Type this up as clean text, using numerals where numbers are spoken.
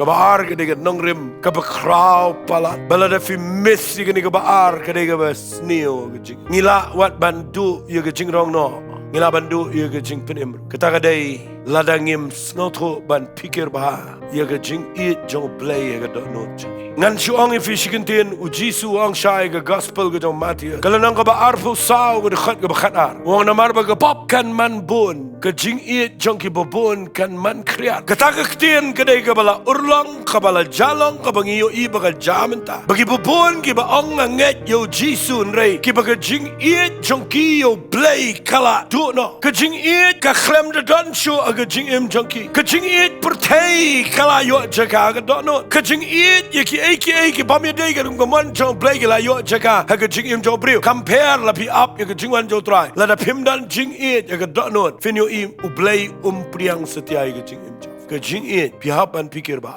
Kabaar kadega nongrim kabakraw pala balada fi messi kani kabaar kadega basnio gajing ngila wat bandu ya gajing rong no ngila bandu ya gajing penim kata kadai ladangim snotro ban pikir bah ya gajing it jong play ya gadon no ngan shuang fi shikintin ujisu ang shai ga gospel ga jong mati kalanang kabaar fu saw ga khat ga khatar wong namar ba ga pop kan man bon gajing it jong ki bobon kan man kriat kata kaktin kadai ga bala lang kabala jalong kabangi yo iba ka jamenta bagi bubon ki ba ong nget yo jisun rei ki ba ka jing it jonki yo play kala tu no ka jing it ka khlem de don shu aga jing im jonki ka jing it pertei kala yo jaka ga don no ka jing it ye ki ba mi dei ga dum mon jong play kala yo jaka ha ka jing im jo briu compare la pi up ye ka jing wan jo try la da pim dan jing it ye ga don no fin yo im u play priang setia ye ka jing im jo ka jing it pi hap an pikir ba